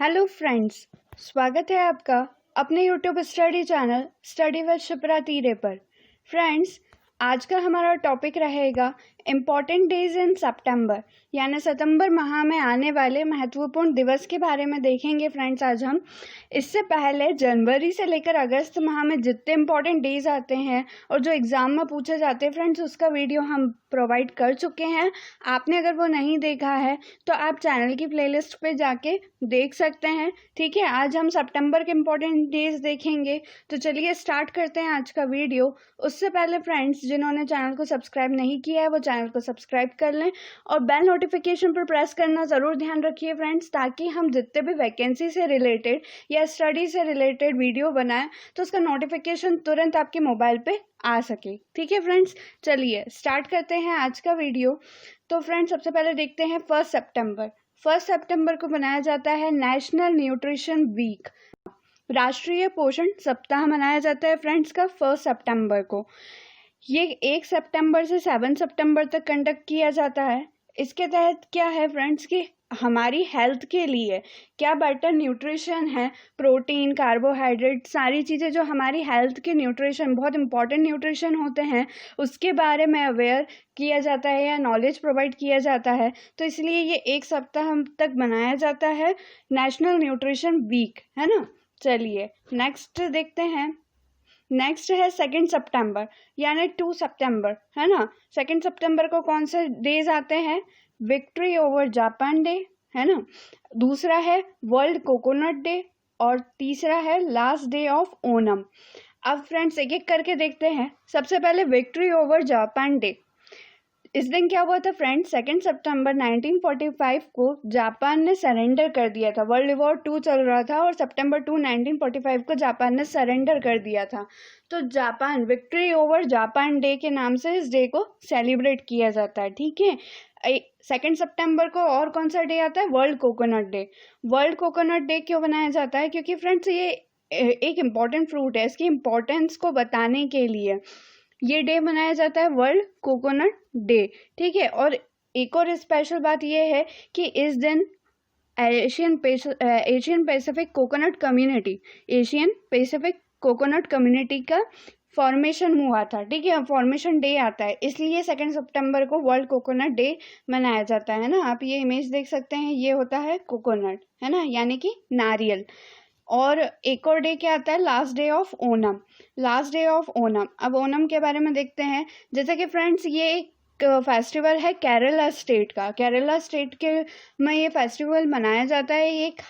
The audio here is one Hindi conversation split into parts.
हेलो फ्रेंड्स, स्वागत है आपका अपने YouTube study channel study with Shipra तीरे पर। फ्रेंड्स, आज का हमारा टॉपिक रहेगा इम्पॉर्टेंट डेज इन सितंबर, यानी सितंबर माह में आने वाले महत्वपूर्ण दिवस के बारे में देखेंगे। फ्रेंड्स, आज हम इससे पहले जनवरी से लेकर अगस्त माह में जितने इम्पॉर्टेंट डेज आते हैं और जो एग्ज़ाम में पूछे जाते हैं फ्रेंड्स, उसका वीडियो हम प्रोवाइड कर चुके हैं। आपने अगर वो नहीं देखा है तो आप चैनल की प्लेलिस्ट पे जाके देख सकते हैं। ठीक है, आज हम सितंबर के इम्पॉर्टेंट डेज देखेंगे। तो चलिए स्टार्ट करते हैं आज का वीडियो। उससे पहले फ्रेंड्स, जिन्होंने चैनल को सब्सक्राइब नहीं किया है वो चैनल को सब्सक्राइब कर लें और बेल नोटिफिकेशन पर प्रेस करना ज़रूर ध्यान रखिए फ्रेंड्स, ताकि हम जितने भी वैकेंसी से रिलेटेड या स्टडी से रिलेटेड वीडियो बनाएं तो उसका नोटिफिकेशन तुरंत आपके मोबाइल पे आ सके। ठीक है फ्रेंड्स, चलिए स्टार्ट करते हैं आज का वीडियो। तो फ्रेंड्स, सबसे पहले देखते हैं 1 सितंबर। 1 सितंबर को मनाया जाता है नेशनल न्यूट्रिशन वीक, राष्ट्रीय पोषण सप्ताह मनाया जाता है फ्रेंड्स का 1 सितंबर को। ये 1 सितंबर से 7 सितंबर तक कंडक्ट किया जाता है। इसके तहत क्या है फ्रेंड्स कि हमारी हेल्थ के लिए क्या बेटर न्यूट्रिशन है, प्रोटीन, कार्बोहाइड्रेट, सारी चीज़ें जो हमारी हेल्थ के न्यूट्रिशन बहुत इंपॉर्टेंट न्यूट्रिशन होते हैं उसके बारे में अवेयर किया जाता है या नॉलेज प्रोवाइड किया जाता है। तो इसलिए ये 1 सप्ताह तक मनाया जाता है नेशनल न्यूट्रिशन वीक, है ना। चलिए नेक्स्ट देखते हैं। नेक्स्ट है 2 सितंबर यानी 2 सितंबर, है ना। 2 सितंबर को कौन से डेज आते हैं? विक्ट्री ओवर जापान डे, है ना। दूसरा है वर्ल्ड कोकोनट डे और तीसरा है लास्ट डे ऑफ ओनम। अब फ्रेंड्स एक एक करके देखते हैं। सबसे पहले विक्ट्री ओवर जापान डे। इस दिन क्या हुआ था फ्रेंड्स? 2 सितंबर 1945 को जापान ने सरेंडर कर दिया था। वर्ल्ड वॉर 2 चल रहा था और सितंबर 2 1945 को जापान ने सरेंडर कर दिया था। तो Japan victory over Japan day के नाम से इस डे को सेलिब्रेट किया जाता है। ठीक है, 2 सितंबर को और कौन सा डे आता है? World coconut day. World coconut day क्यों बनाया जाता है? क्योंकि फ्रेंड्स ये एक इम्पॉर्टेंट फ्रूट है, इसकी इम्पोर्टेंस को बताने के लिए ये डे मनाया जाता है, वर्ल्ड कोकोनट डे। ठीक है, और एक और स्पेशल बात ये है कि इस दिन एशियन पैसिफिक कोकोनट कम्युनिटी का फॉर्मेशन हुआ था। ठीक है, फॉर्मेशन डे आता है, इसलिए 2 सितंबर को वर्ल्ड कोकोनट डे मनाया जाता है ना। आप ये इमेज देख सकते हैं, ये होता है कोकोनट, है ना, यानी कि नारियल। और एक और डे क्या आता है? Last day of Onam. Last day of Onam. अब ओनम के बारे में देखते हैं। जैसे कि फ्रेंड्स ये एक फेस्टिवल है केरला स्टेट का। केरला स्टेट के में ये फेस्टिवल मनाया जाता है। ये एक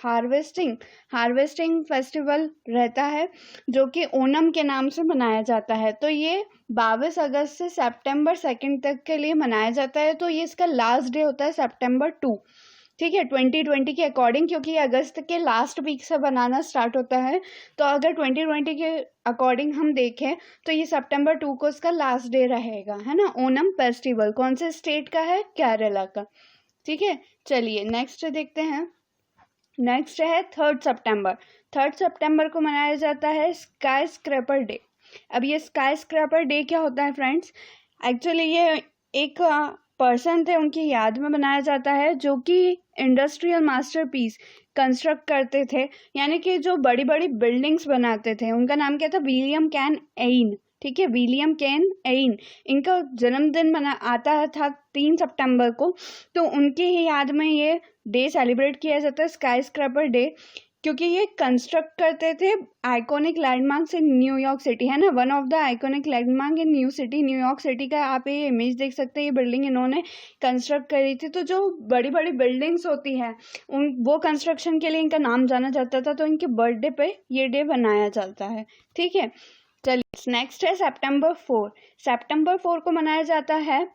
हार्वेस्टिंग फेस्टिवल रहता है जो कि ओनम के नाम से मनाया जाता है। तो ये 22 अगस्त से सितंबर 2 तक के लिए मनाया जाता है। तो ये इसका लास्ट डे होता है सितंबर 2। ठीक है, 2020 के अकॉर्डिंग, क्योंकि अगस्त के लास्ट वीक से बनाना स्टार्ट होता है। तो अगर 2020 के अकॉर्डिंग हम देखें तो ये सितंबर 2 को इसका लास्ट डे रहेगा, है ना। ओनम फेस्टिवल कौन से स्टेट का है? केरला का। ठीक है, चलिए नेक्स्ट देखते हैं। नेक्स्ट है 3 सितंबर। 3 सितंबर को मनाया जाता है स्काई स्क्रैपर डे। अब ये स्काई स्क्रैपर डे क्या होता है फ्रेंड्स? एक्चुअली ये एक पर्सन थे, उनकी याद में बनाया जाता है, जो कि इंडस्ट्रियल मास्टरपीस कंस्ट्रक्ट करते थे, यानी कि जो बड़ी बड़ी बिल्डिंग्स बनाते थे। उनका नाम क्या था? विलियम कैन एइन। ठीक है, विलियम कैन एइन। इनका जन्मदिन आता था 3 सितंबर को। तो उनकी ही याद में ये डे सेलिब्रेट किया जाता है, स्काई स्क्रैपर डे, क्योंकि ये कंस्ट्रक्ट करते थे iconic landmarks in New York city, है ना। One of the iconic landmark in New York city का आप ये इमेज देख सकते हैं। ये बिल्डिंग इन्होंने कंस्ट्रक्ट करी थी। तो जो बड़ी बड़ी बिल्डिंग्स होती हैं वो कंस्ट्रक्शन के लिए इनका नाम जाना जाता था। तो इनके बर्थडे पे ये डे बनाया जाता है। ठीक है, चलिए नेक्स्ट है सितंबर 4। सितंबर 4 को मनाया जाता है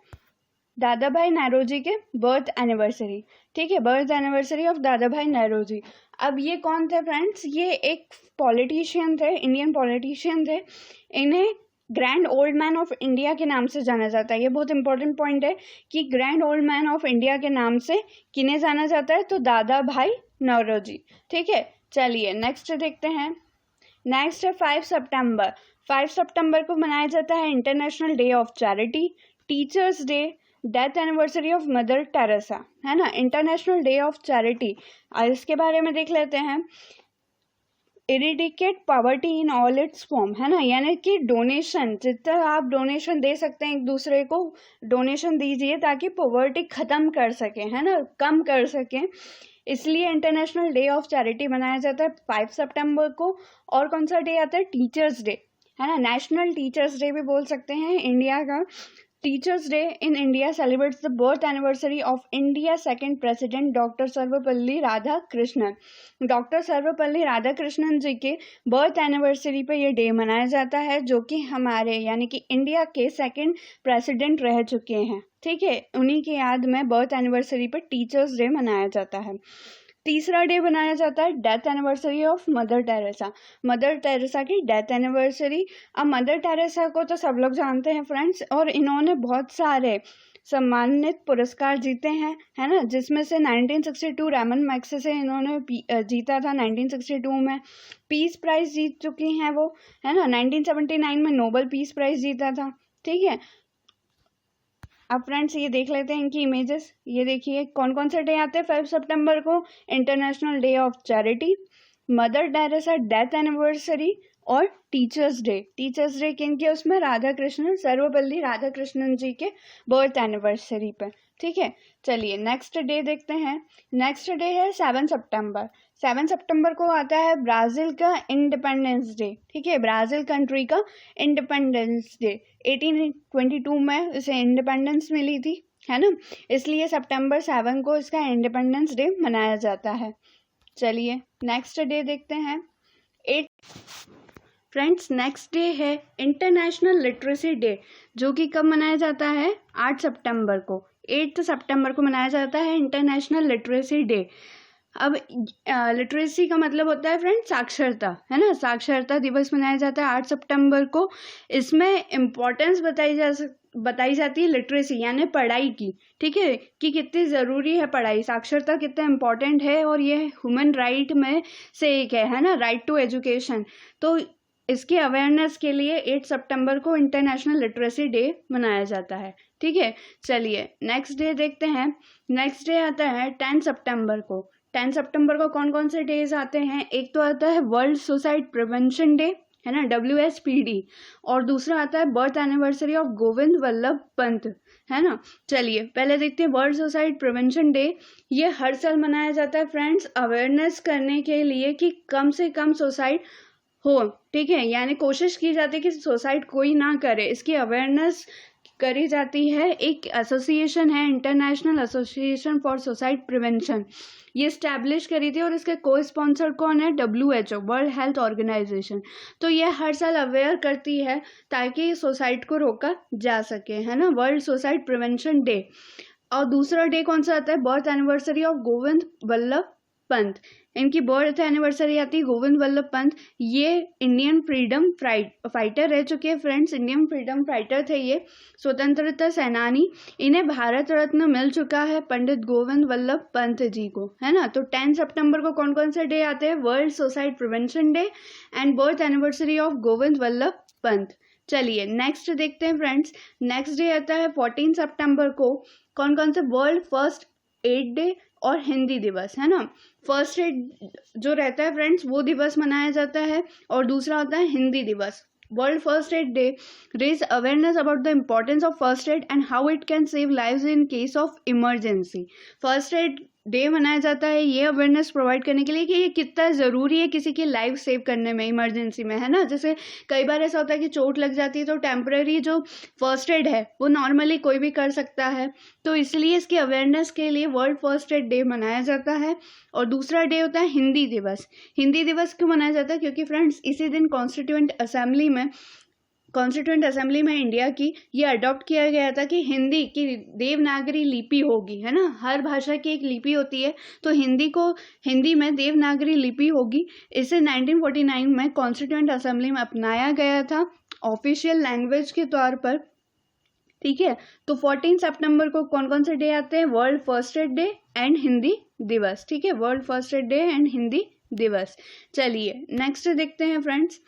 दादा भाई नौरोजी के बर्थ एनिवर्सरी। ठीक है, बर्थ एनिवर्सरी ऑफ दादा भाई नौरोजी। अब ये कौन थे फ्रेंड्स? ये एक पॉलिटिशियन थे, इंडियन पॉलिटिशियन थे। इन्हें grand old man of India के नाम से जाना जाता है। ये बहुत इंपॉर्टेंट पॉइंट है कि grand old man of India के नाम से किन्हें जाना जाता है? तो दादा भाई नौरोजी। ठीक है, चलिए नेक्स्ट देखते हैं। नेक्स्ट है 5 सितंबर। 5 सितंबर को मनाया जाता है international day of charity, teachers day, death anniversary of mother Teresa, है ना। इंटरनेशनल डे ऑफ चैरिटी, इसके बारे में देख लेते हैं। Eradicate poverty in all its form, है ना, यानी कि डोनेशन, जितना आप डोनेशन दे सकते हैं एक दूसरे को डोनेशन दीजिए ताकि पॉवर्टी ख़त्म कर सकें, है ना, कम कर सकें। इसलिए इंटरनेशनल डे ऑफ चैरिटी मनाया जाता है 5 सितंबर को। और कौन सा डे आता है? टीचर्स डे, है ना, नेशनल टीचर्स डे भी बोल सकते हैं इंडिया का। Teachers day in India celebrates the birth anniversary of India second president doctor Sarvepalli Radhakrishnan. Doctor Sarvepalli Radhakrishnan ji के बर्थ एनिवर्सरी पे ये डे मनाया जाता है, जो कि हमारे यानी कि इंडिया के सेकंड प्रेसिडेंट रह चुके हैं, ठीक है। उन्हीं की याद में बर्थ एनिवर्सरी पर टीचर्स डे मनाया जाता है। तीसरा डे बनाया जाता है death anniversary of mother Teresa. Mother Teresa की डेथ एनिवर्सरी। अब मदर टेरेसा को तो सब लोग जानते हैं फ्रेंड्स, और इन्होंने बहुत सारे सम्मानित पुरस्कार जीते हैं, है ना, जिसमें से 1962 रैमन मैग्सेसे से इन्होंने जीता था। 1962 में पीस प्राइज जीत चुकी हैं वो, है ना। 1979 में नोबल पीस प्राइज जीता था, ठीक है। अब फ्रेंड्स ये देख लेते हैं इनकी इमेजेस। ये देखिए कौन कौन से डे आते हैं 5 सितंबर को। International day of charity, mother Teresa death anniversary और टीचर्स डे। टीचर्स डे किन के? उसमें राधाकृष्णन, सर्वपल्ली राधाकृष्णन जी के बर्थ एनिवर्सरी पर, ठीक है। चलिए नेक्स्ट डे देखते हैं। नेक्स्ट डे है 7 सितंबर। 7 सितंबर को आता है ब्राज़ील का इंडिपेंडेंस डे, ठीक है। ब्राज़ील कंट्री का इंडिपेंडेंस डे 1822 में इसे इंडिपेंडेंस मिली थी, है ना, इसलिए सितंबर 7 को इसका इंडिपेंडेंस डे मनाया जाता है। चलिए नेक्स्ट डे देखते हैं। फ्रेंड्स नेक्स्ट डे है इंटरनेशनल लिटरेसी डे, जो कि कब मनाया जाता है? 8 सितंबर को। 8 सितंबर को मनाया जाता है इंटरनेशनल लिटरेसी डे। अब लिटरेसी का मतलब होता है फ्रेंड्स साक्षरता, है ना। साक्षरता दिवस मनाया जाता है 8 सितंबर को। इसमें इम्पोर्टेंस बताई जाती है लिटरेसी यानी पढ़ाई की, ठीक है, कि कितनी ज़रूरी है पढ़ाई, साक्षरता कितना इम्पोर्टेंट है, और ये ह्यूमन राइट में से एक है ना, राइट टू एजुकेशन। तो इसके अवेयरनेस के लिए 8 सितंबर को इंटरनेशनल लिटरेसी डे मनाया जाता है, ठीक है। चलिए नेक्स्ट डे देखते हैं। नेक्स्ट डे आता है 10 सितंबर को। 10 सितंबर को कौन कौन से डेज आते हैं? एक तो आता है वर्ल्ड सुसाइड प्रिवेंशन डे, है ना, WSPD, और दूसरा आता है birth anniversary of Govind Vallabh Pant, है ना। चलिए पहले देखते हैं वर्ल्ड सुसाइड प्रिवेंशन डे। ये हर साल मनाया जाता है फ्रेंड्स अवेयरनेस करने के लिए कि कम से कम सुसाइड हो, ठीक है, यानी कोशिश की जाती है कि सुसाइड कोई ना करे। इसकी अवेयरनेस करी जाती है। एक एसोसिएशन है international association for suicide prevention, ये स्टैब्लिश करी थी, और इसके को स्पॉन्सर कौन है? WHO, world health organization. तो ये हर साल अवेयर करती है ताकि सुसाइड को रोका जा सके, है ना, वर्ल्ड सुसाइड प्रिवेंशन डे। और दूसरा डे कौन सा आता है? Birth anniversary of Govind Vallabh Pant. इनकी बर्थ एनिवर्सरी आती है गोविंद वल्लभ पंत। ये इंडियन फ्रीडम फाइटर रह चुके हैं फ्रेंड्स, इंडियन फ्रीडम फाइटर थे ये, स्वतंत्रता सेनानी। इन्हें भारत रत्न मिल चुका है पंडित गोविंद वल्लभ पंत जी को, है ना। तो 10 सितंबर को कौन कौन से डे आते हैं? World suicide prevention day and birth anniversary of Govind Vallabh Pant. चलिए नेक्स्ट देखते हैं फ्रेंड्स। नेक्स्ट डे आता है 14 सितंबर को। कौन कौन से? वर्ल्ड फर्स्ट एड डे और हिंदी दिवस, है ना। फर्स्ट एड जो रहता है फ्रेंड्स वो दिवस मनाया जाता है, और दूसरा होता है हिंदी दिवस। World first aid day raise awareness about the importance of first aid and how it can save lives in case of emergency. First aid day मनाया जाता है ये अवेयरनेस प्रोवाइड करने के लिए कि ये कितना ज़रूरी है किसी की लाइफ सेव करने में इमरजेंसी में, है ना। जैसे कई बार ऐसा होता है कि चोट लग जाती है तो टेम्परेरी जो फर्स्ट एड है वो नॉर्मली कोई भी कर सकता है, तो इसलिए इसकी अवेयरनेस के लिए वर्ल्ड फर्स्ट एड डे मनाया जाता है। और दूसरा डे होता है हिंदी दिवस। हिंदी दिवस क्यों मनाया जाता है? क्योंकि फ्रेंड्स इसी दिन कॉन्स्टिट्यूएंट असेंबली में इंडिया की ये अडॉप्ट किया गया था कि हिंदी की देवनागरी लिपि होगी, है ना। हर भाषा की एक लिपि होती है, तो हिंदी में देवनागरी लिपि होगी। इसे 1949 में कॉन्स्टिट्यूएंट असेंबली में अपनाया गया था ऑफिशियल लैंग्वेज के तौर पर, ठीक है। तो 14 सितंबर को कौन कौन से डे आते हैं? World first aid day and Hindi दिवस, ठीक है, world first aid day and Hindi दिवस। चलिए नेक्स्ट देखते हैं फ्रेंड्स।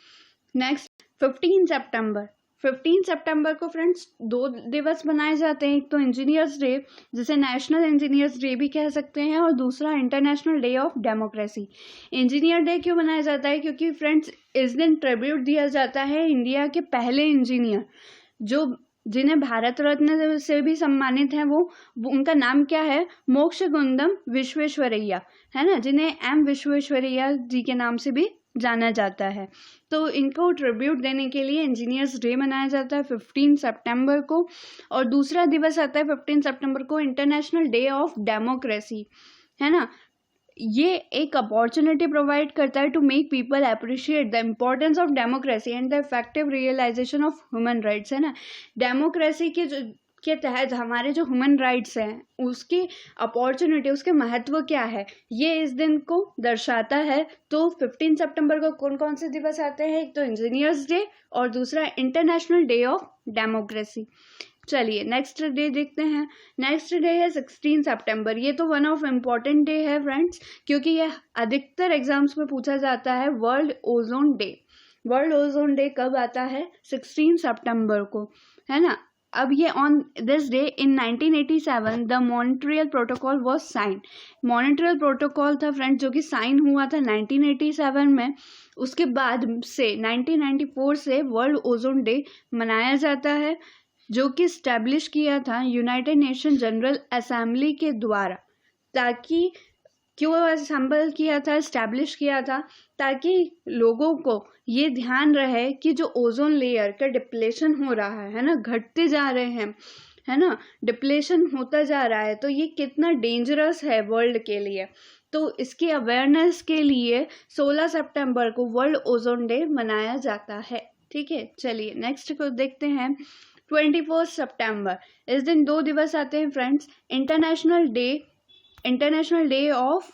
नेक्स्ट 15 सितंबर। 15 सितंबर को फ्रेंड्स 2 दिवस मनाए जाते हैं। एक तो इंजीनियर्स डे, जिसे नेशनल इंजीनियर्स डे भी कह सकते हैं, और दूसरा international day of democracy. Engineer day क्यों मनाया जाता है? क्योंकि फ्रेंड्स इस दिन ट्रिब्यूट दिया जाता है इंडिया के पहले इंजीनियर, जो जिन्हें भारत रत्न से भी सम्मानित हैं। वो उनका नाम क्या है? मोक्षगुंडम विश्वेश्वरैया, है ना, जिन्हें एम विश्वेश्वरैया जी के नाम से भी जाना जाता है। तो इनको ट्रिब्यूट देने के लिए इंजीनियर्स डे मनाया जाता है 15 सितंबर को। और दूसरा दिवस आता है 15 सितंबर को इंटरनेशनल डे ऑफ डेमोक्रेसी, है ना। ये एक अपॉर्चुनिटी प्रोवाइड करता है to make people appreciate the importance of democracy and the effective realisation of human rights, है ना। डेमोक्रेसी के तहत हमारे जो ह्यूमन राइट्स हैं, उसकी अपॉर्चुनिटी, उसके महत्व क्या है, ये इस दिन को दर्शाता है। तो 15 सितंबर को कौन कौन से दिवस आते हैं? एक तो इंजीनियर्स डे और दूसरा इंटरनेशनल डे ऑफ डेमोक्रेसी। चलिए नेक्स्ट डे देखते हैं। नेक्स्ट डे है 16 सितंबर। ये तो वन ऑफ इम्पॉर्टेंट डे है फ्रेंड्स, क्योंकि ये अधिकतर एग्जाम्स में पूछा जाता है। World ozone day. World ozone day कब आता है? 16 सितंबर को, है ना। अब ये on this day in 1987 the Montreal protocol was sign. Montreal protocol था फ्रेंड्स, जो कि साइन हुआ था 1987 में। उसके बाद से 1994 से वर्ल्ड ओजोन डे मनाया जाता है, जो कि स्टैब्लिश किया था यूनाइटेड नेशन जनरल असेंबली के द्वारा। ताकि क्यों असेंबल किया था, स्टैब्लिश किया था? ताकि लोगों को ये ध्यान रहे कि जो ओजोन लेयर का डिप्लेशन हो रहा है ना, घटते जा रहे हैं, है ना, डिप्लेशन होता जा रहा है, तो ये कितना डेंजरस है वर्ल्ड के लिए। तो इसकी अवेयरनेस के लिए 16 सितंबर को वर्ल्ड ओजोन डे मनाया जाता है। ठीक है, चलिए नेक्स्ट को देखते हैं। 21 सितंबर, इस दिन 2 दिवस आते हैं friends. International day of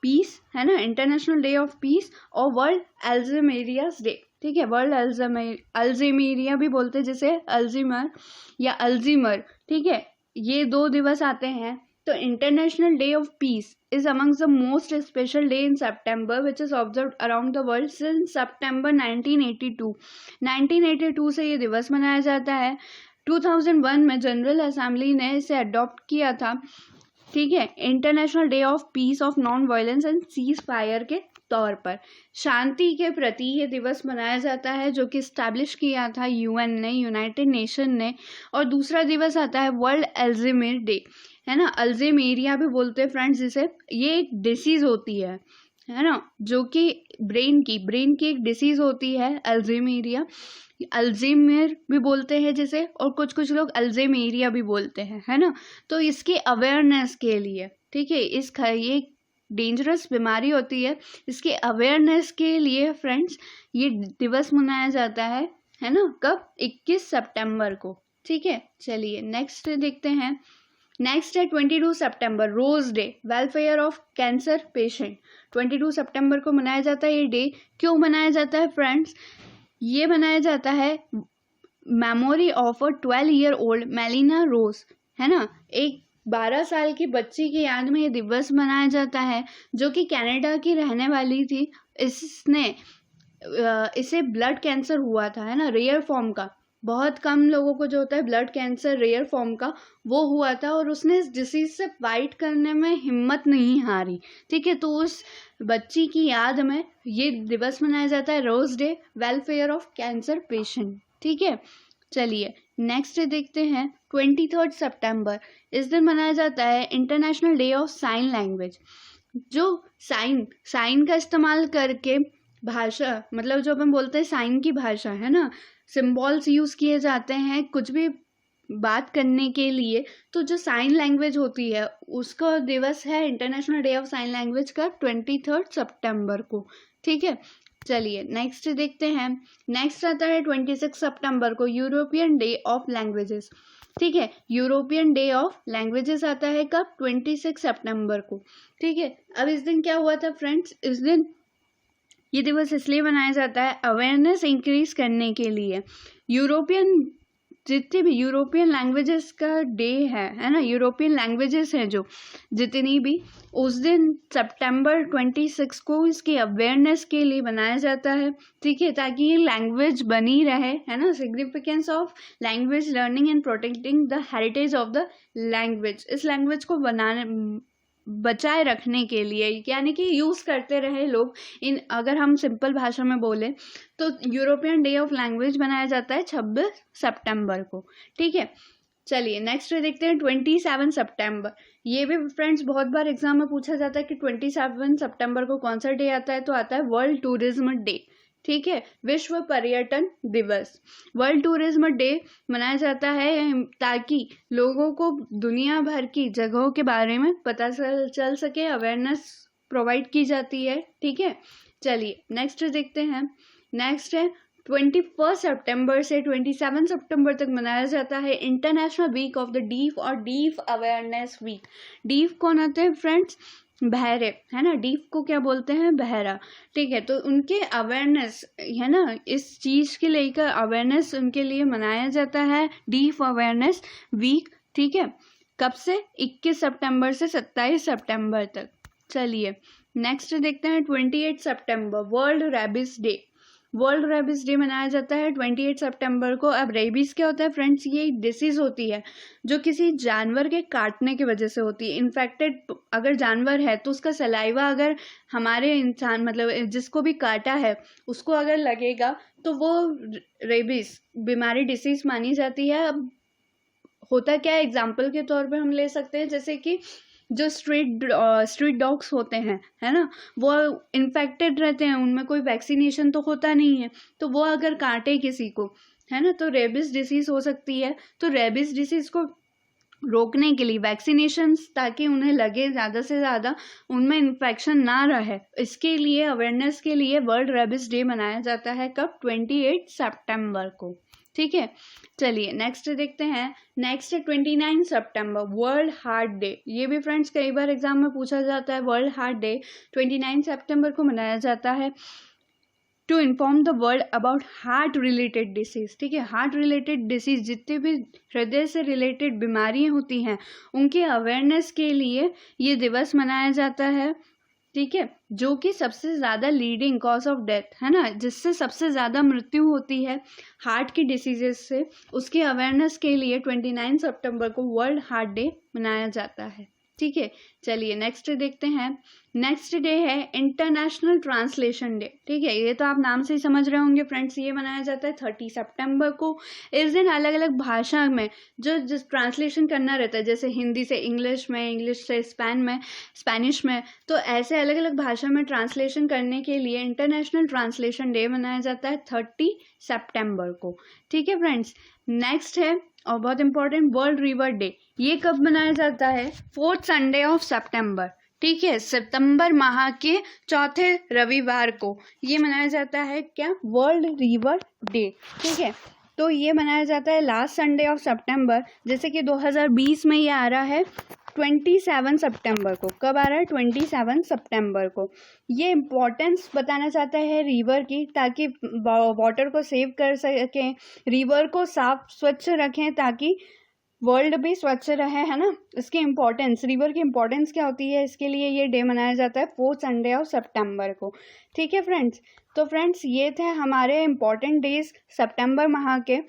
peace, है ना, इंटरनेशनल डे ऑफ पीस, और वर्ल्ड अल्जीमेरियास डे। ठीक है, वर्ल्ड अल्जीमेरिया भी बोलते हैं, जिसे अल्जीमर या अल्जीमर। ठीक है, ये 2 दिवस आते हैं। तो international day of peace is amongst the most special day in September, which is observed around the world since September 1982. 1982 से ये दिवस मनाया जाता है। 2001 में जनरल असेंबली ने इसे अडॉप्ट किया था। ठीक है, international day of peace of non violence and cease fire के तौर पर शांति के प्रति ये दिवस मनाया जाता है, जो कि स्टैब्लिश किया था यूएन ने, यूनाइटेड नेशन ने। और दूसरा दिवस आता है वर्ल्ड अल्जीमेर डे, है ना, अल्जीमेरिया भी बोलते हैं फ्रेंड्स जिसे। ये एक डिसीज होती है ना, जो कि ब्रेन की एक डिसीज होती है, अल्जीमेरिया। अल्जीमेर भी बोलते हैं जिसे, और कुछ लोग अल्जीमेरिया भी बोलते हैं, है ना। तो इसके अवेयरनेस के लिए, ठीक है, ये डेंजरस बीमारी होती है, इसके अवेयरनेस के लिए फ्रेंड्स ये दिवस मनाया जाता है ना। कब? 21 सितंबर को। ठीक है, चलिए नेक्स्ट देखते हैं। नेक्स्ट है 22 सितंबर, rose day, welfare of cancer patient. 22 सितंबर को मनाया जाता है ये डे। क्यों मनाया जाता है फ्रेंड्स? ये मनाया जाता है memory of a 12-year-old Melina rose, है ना, एक 12 साल की बच्ची की याद में ये दिवस मनाया जाता है, जो कि कनाडा की रहने वाली थी। इसे ब्लड कैंसर हुआ था, है ना, रेयर फॉर्म का। बहुत कम लोगों को जो होता है ब्लड कैंसर रेयर फॉर्म का, वो हुआ था, और उसने इस डिसीज से फाइट करने में हिम्मत नहीं हारी। ठीक है, तो उस बच्ची की याद में ये दिवस मनाया जाता है, rose day, welfare of cancer patient. ठीक है, चलिए नेक्स्ट देखते हैं। 23 सितंबर, इस दिन मनाया जाता है international day of sine language. जो साइन का इस्तेमाल करके भाषा, मतलब जो अपन बोलते हैं साइन की भाषा, है ना, सिंबल्स यूज़ किए जाते हैं कुछ भी बात करने के लिए। तो जो साइन लैंग्वेज होती है, उसका दिवस है international day of sine language का 23 सितंबर को। ठीक है, चलिए नेक्स्ट देखते हैं। नेक्स्ट आता है 26 सितंबर को, यूरोपियन डे ऑफ लैंग्वेजेस। ठीक है, यूरोपियन डे ऑफ लैंग्वेजेस आता है कब? 26 सितंबर को। ठीक है, अब इस दिन क्या हुआ था फ्रेंड्स? इस दिन ये दिवस इसलिए मनाया जाता है अवेयरनेस इंक्रीज करने के लिए। यूरोपियन जितनी भी यूरोपियन लैंग्वेजेस का डे है ना, यूरोपियन लैंग्वेजेस हैं जो जितनी भी, उस दिन सितंबर 26 को इसकी अवेयरनेस के लिए बनाया जाता है, ठीक है, ताकि ये लैंग्वेज बनी रहे, है ना। Significance of language learning and protecting the heritage of the language, इस लैंग्वेज को बचाए रखने के लिए, यानी कि यूज़ करते रहे लोग इन, अगर हम सिंपल भाषा में बोले तो यूरोपियन डे ऑफ लैंग्वेज बनाया जाता है 26 सितंबर को, ठीक है। चलिए नेक्स्ट देखते हैं 27 सितंबर। ये भी फ्रेंड्स बहुत बार एग्जाम में पूछा जाता है कि 27 सितंबर को कौन सा डे आता है, तो आता है वर्ल्ड टूरिज्म डे, ठीक है, विश्व पर्यटन दिवस। वर्ल्ड टूरिज्म डे मनाया जाता है ताकि लोगों को दुनिया भर की जगहों के बारे में पता चल सके, अवेयरनेस प्रोवाइड की जाती है, ठीक है। चलिए नेक्स्ट देखते हैं। नेक्स्ट है 21 सितंबर से 27 सितंबर तक मनाया जाता है international week of the deaf और डीफ अवेयरनेस वीक। डीफ कौन आते हैं फ्रेंड्स? बहरे, है ना, डीफ को क्या बोलते हैं? बहरा, ठीक है। तो उनके अवेयरनेस, है ना, इस चीज़ के लेकर अवेयरनेस उनके लिए मनाया जाता है डीफ अवेयरनेस वीक, ठीक है। कब से? 21 सितंबर से 27 सितंबर तक। चलिए नेक्स्ट देखते हैं 28 सितंबर, world rabies day. World rabies day मनाया जाता है 28 सितंबर को। अब रेबिस क्या होता है फ्रेंड्स? ये एक डिसीज़ होती है जो किसी जानवर के काटने की वजह से होती है। इन्फेक्टेड अगर जानवर है तो उसका सलाइवा अगर हमारे इंसान, मतलब जिसको भी काटा है उसको अगर लगेगा तो वो रेबिस बीमारी, डिसीज़ मानी जाती है। अब होता क्या है, एग्जाम्पल के तौर पे हम ले सकते हैं, जैसे कि जो स्ट्रीट डॉग्स होते हैं, है ना, वो इन्फेक्टेड रहते हैं, उनमें कोई वैक्सीनेशन तो होता नहीं है, तो वो अगर काटे किसी को, है ना, तो रेबिस डिसीज़ हो सकती है। तो रेबिस डिसीज़ को रोकने के लिए वैक्सीनेशंस, ताकि उन्हें लगे ज़्यादा से ज़्यादा उनमें इन्फेक्शन ना रहे, इसके लिए अवेयरनेस के लिए वर्ल्ड रेबिस डे मनाया जाता है। कब? 28 सितंबर को, ठीक है। चलिए नेक्स्ट देखते हैं। नेक्स्ट है 29 सितंबर, वर्ल्ड हार्ट डे। ये भी फ्रेंड्स कई बार एग्जाम में पूछा जाता है। वर्ल्ड हार्ट डे 29 सितंबर को मनाया जाता है to inform the world about heart related disease, ठीक है। हार्ट रिलेटेड डिसीज़, जितने भी हृदय से रिलेटेड बीमारियां होती हैं उनके अवेयरनेस के लिए ये दिवस मनाया जाता है, ठीक है, जो कि सबसे ज़्यादा लीडिंग कॉज ऑफ डेथ, है ना, जिससे सबसे ज़्यादा मृत्यु होती है हार्ट की डिसीजेस से, उसके अवेयरनेस के लिए 29 सितंबर को वर्ल्ड हार्ट डे मनाया जाता है, ठीक है। चलिए नेक्स्ट देखते हैं। नेक्स्ट डे है इंटरनेशनल ट्रांसलेशन डे, ठीक है। ये तो आप नाम से ही समझ रहे होंगे फ्रेंड्स, ये मनाया जाता है 30 सितंबर को। इस दिन अलग अलग भाषा में जो ट्रांसलेशन करना रहता है, जैसे हिंदी से इंग्लिश में, इंग्लिश से स्पेनिश में, तो ऐसे अलग अलग भाषा में ट्रांसलेशन करने के लिए इंटरनेशनल ट्रांसलेशन डे मनाया जाता है 30 सितंबर को, ठीक है फ्रेंड्स। नेक्स्ट है और बहुत इंपॉर्टेंट, वर्ल्ड रिवर डे। ये कब मनाया जाता है? 4th संडे ऑफ सितंबर, ठीक है, सितंबर माह के चौथे रविवार को ये मनाया जाता है। क्या? वर्ल्ड रिवर डे, ठीक है। तो ये मनाया जाता है लास्ट संडे ऑफ सितंबर, जैसे कि 2020 में ये आ रहा है 27 सितंबर को। कब आ रहा है? 27 सितंबर को। ये इम्पोर्टेंस बताना चाहता है रिवर की, ताकि वाटर को सेव कर सकें, रिवर को साफ स्वच्छ रखें, ताकि वर्ल्ड भी स्वच्छ रहे, है ना। इसकी इम्पोर्टेंस, रिवर की इम्पोर्टेंस क्या होती है, इसके लिए ये डे मनाया जाता है 4th संडे ऑफ सितंबर को, ठीक है फ्रेंड्स। तो फ्रेंड्स ये थे हमारे इम्पॉर्टेंट डेज सितंबर माह के।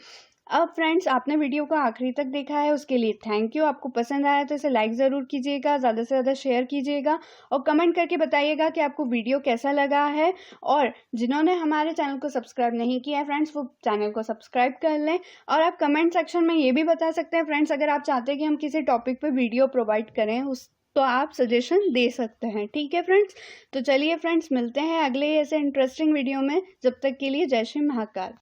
अब फ्रेंड्स आपने वीडियो को आखिरी तक देखा है, उसके लिए थैंक यू। आपको पसंद आया तो इसे लाइक ज़रूर कीजिएगा, ज़्यादा से ज़्यादा शेयर कीजिएगा और कमेंट करके बताइएगा कि आपको वीडियो कैसा लगा है। और जिन्होंने हमारे चैनल को सब्सक्राइब नहीं किया है फ्रेंड्स, वो चैनल को सब्सक्राइब कर लें। और आप कमेंट सेक्शन में ये भी बता सकते हैं फ्रेंड्स, अगर आप चाहते हैं कि हम किसी टॉपिक पर वीडियो प्रोवाइड करें तो आप सजेशन दे सकते हैं, ठीक है फ्रेंड्स। तो चलिए फ्रेंड्स मिलते हैं अगले ऐसे इंटरेस्टिंग वीडियो में, जब तक के लिए जय श्री महाकाल।